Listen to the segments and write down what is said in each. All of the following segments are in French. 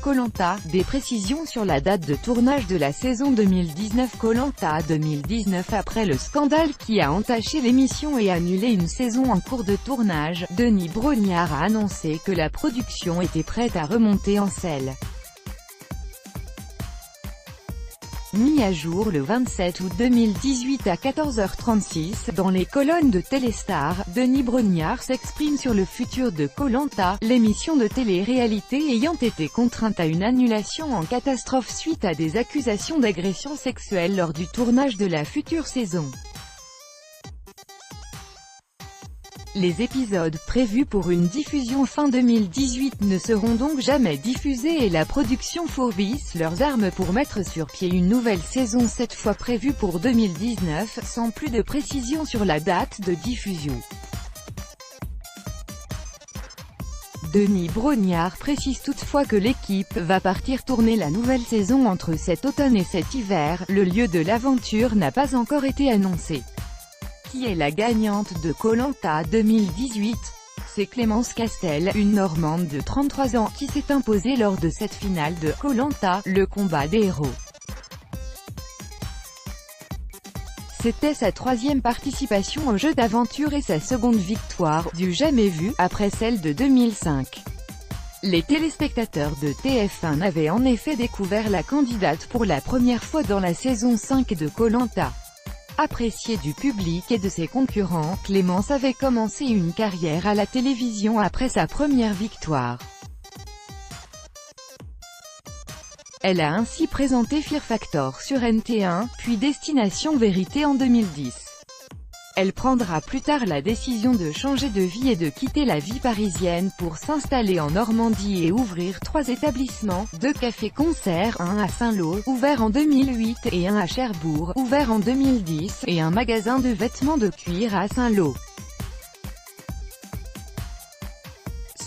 Koh-Lanta, des précisions sur la date de tournage de la saison 2019 Koh-Lanta 2019. Après le scandale qui a entaché l'émission et annulé une saison en cours de tournage, Denis Brognard a annoncé que la production était prête à remonter en selle. Mis à jour le 27 août 2018 à 14h36, dans les colonnes de Téléstar, Denis Brognard s'exprime sur le futur de Koh-Lanta, l'émission de télé-réalité ayant été contrainte à une annulation en catastrophe suite à des accusations d'agression sexuelle lors du tournage de la future saison. Les épisodes prévus pour une diffusion fin 2018 ne seront donc jamais diffusés et la production fourbisse leurs armes pour mettre sur pied une nouvelle saison, cette fois prévue pour 2019, sans plus de précision sur la date de diffusion. Denis Brognard précise toutefois que l'équipe va partir tourner la nouvelle saison entre cet automne et cet hiver. Le lieu de l'aventure n'a pas encore été annoncé. Qui est la gagnante de Koh-Lanta 2018? C'est Clémence Castel, une Normande de 33 ans, qui s'est imposée lors de cette finale de Koh-Lanta, le combat des héros. C'était sa troisième participation au jeu d'aventure et sa seconde victoire, du jamais vu, après celle de 2005. Les téléspectateurs de TF1 avaient en effet découvert la candidate pour la première fois dans la saison 5 de Koh-Lanta. Appréciée du public et de ses concurrents, Clémence avait commencé une carrière à la télévision après sa première victoire. Elle a ainsi présenté Fear Factor sur NT1, puis Destination Vérité en 2010. Elle prendra plus tard la décision de changer de vie et de quitter la vie parisienne pour s'installer en Normandie et ouvrir 3 établissements, 2 cafés-concerts, un à Saint-Lô, ouvert en 2008, et un à Cherbourg, ouvert en 2010, et un magasin de vêtements de cuir à Saint-Lô.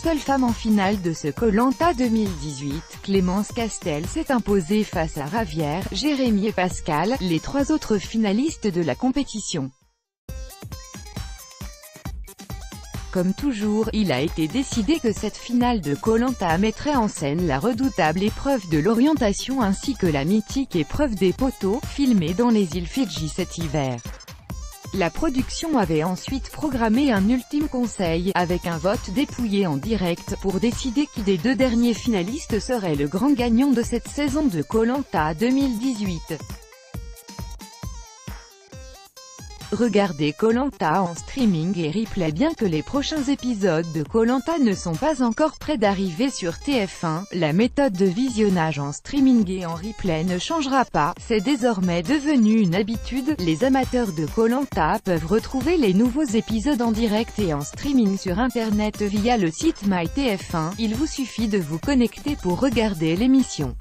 Seule femme en finale de ce Koh-Lanta 2018, Clémence Castel s'est imposée face à Ravière, Jérémy et Pascal, les 3 autres finalistes de la compétition. Comme toujours, il a été décidé que cette finale de Koh-Lanta mettrait en scène la redoutable épreuve de l'orientation ainsi que la mythique épreuve des poteaux, filmée dans les îles Fidji cet hiver. La production avait ensuite programmé un ultime conseil, avec un vote dépouillé en direct, pour décider qui des 2 derniers finalistes serait le grand gagnant de cette saison de Koh-Lanta 2018. Regardez Koh-Lanta en streaming et replay. Bien que les prochains épisodes de Koh-Lanta ne sont pas encore prêts d'arriver sur TF1, la méthode de visionnage en streaming et en replay ne changera pas, c'est désormais devenu une habitude. Les amateurs de Koh-Lanta peuvent retrouver les nouveaux épisodes en direct et en streaming sur internet via le site MyTF1, il vous suffit de vous connecter pour regarder l'émission.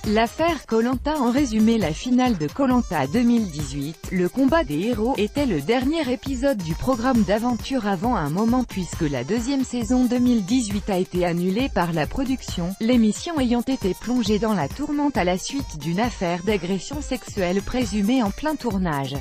L'affaire Koh-Lanta en résumé. La finale de Koh-Lanta 2018, le combat des héros, était le dernier épisode du programme d'aventure avant un moment puisque la deuxième saison 2018 a été annulée par la production, l'émission ayant été plongée dans la tourmente à la suite d'une affaire d'agression sexuelle présumée en plein tournage.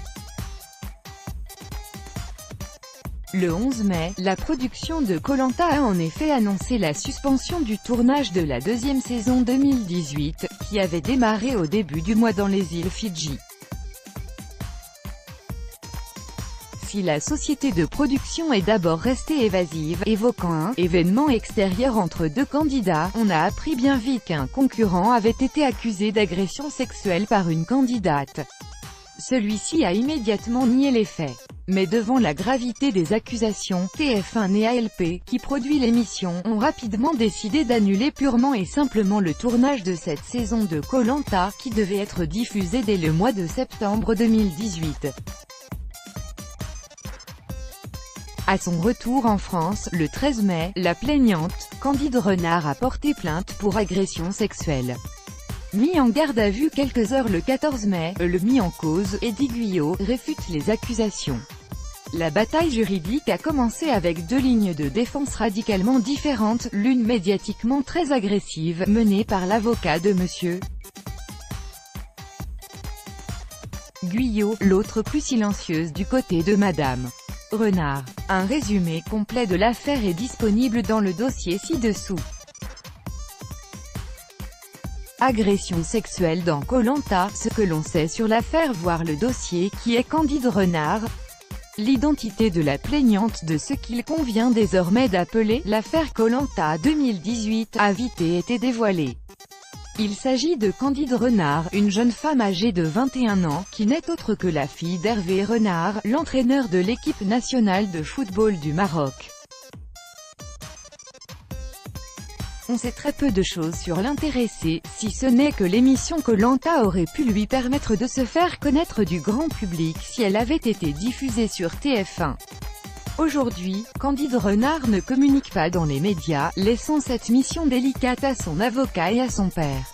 Le 11 mai, la production de Koh-Lanta a en effet annoncé la suspension du tournage de la deuxième saison 2018, qui avait démarré au début du mois dans les îles Fidji. Si la société de production est d'abord restée évasive, évoquant un « événement extérieur entre 2 candidats », on a appris bien vite qu'un concurrent avait été accusé d'agression sexuelle par une candidate. Celui-ci a immédiatement nié les faits. Mais devant la gravité des accusations, TF1 et ALP, qui produit l'émission, ont rapidement décidé d'annuler purement et simplement le tournage de cette saison de Koh-Lanta, qui devait être diffusée dès le mois de septembre 2018. À son retour en France, le 13 mai, la plaignante, Candide Renard a porté plainte pour agression sexuelle. Mis en garde à vue quelques heures le 14 mai, le mis en cause, Eddie Guyot, réfute les accusations. La bataille juridique a commencé avec 2 lignes de défense radicalement différentes, l'une médiatiquement très agressive, menée par l'avocat de M. Guyot, l'autre plus silencieuse du côté de Mme Renard. Un résumé complet de l'affaire est disponible dans le dossier ci-dessous. Agression sexuelle dans Koh-Lanta, ce que l'on sait sur l'affaire, voir le dossier qui est Candide Renard. L'identité de la plaignante de ce qu'il convient désormais d'appeler « l'affaire Koh-Lanta 2018 » a vite été dévoilée. Il s'agit de Candide Renard, une jeune femme âgée de 21 ans, qui n'est autre que la fille d'Hervé Renard, l'entraîneur de l'équipe nationale de football du Maroc. On sait très peu de choses sur l'intéressé, si ce n'est que l'émission Koh-Lanta aurait pu lui permettre de se faire connaître du grand public si elle avait été diffusée sur TF1. Aujourd'hui, Candide Renard ne communique pas dans les médias, laissant cette mission délicate à son avocat et à son père.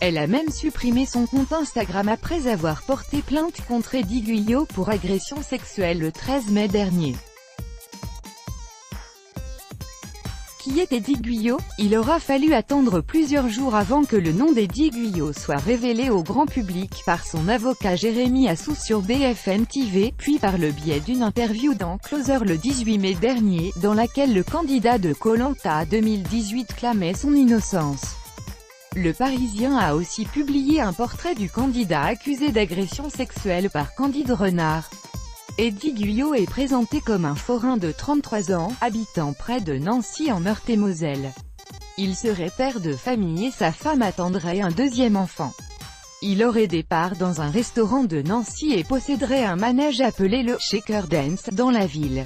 Elle a même supprimé son compte Instagram après avoir porté plainte contre Eddie Guyot pour agression sexuelle le 13 mai dernier. Qui est Eddie Guyot? Il aura fallu attendre plusieurs jours avant que le nom d'Eddie Guyot soit révélé au grand public par son avocat Jérémy Assous sur BFM TV, puis par le biais d'une interview dans Closer le 18 mai dernier, dans laquelle le candidat de Koh-Lanta 2018 clamait son innocence. Le Parisien a aussi publié un portrait du candidat accusé d'agression sexuelle par Candide Renard. Eddie Guyot est présenté comme un forain de 33 ans, habitant près de Nancy en Meurthe-et-Moselle. Il serait père de famille et sa femme attendrait un deuxième enfant. Il aurait des parts dans un restaurant de Nancy et posséderait un manège appelé le Shaker Dance dans la ville.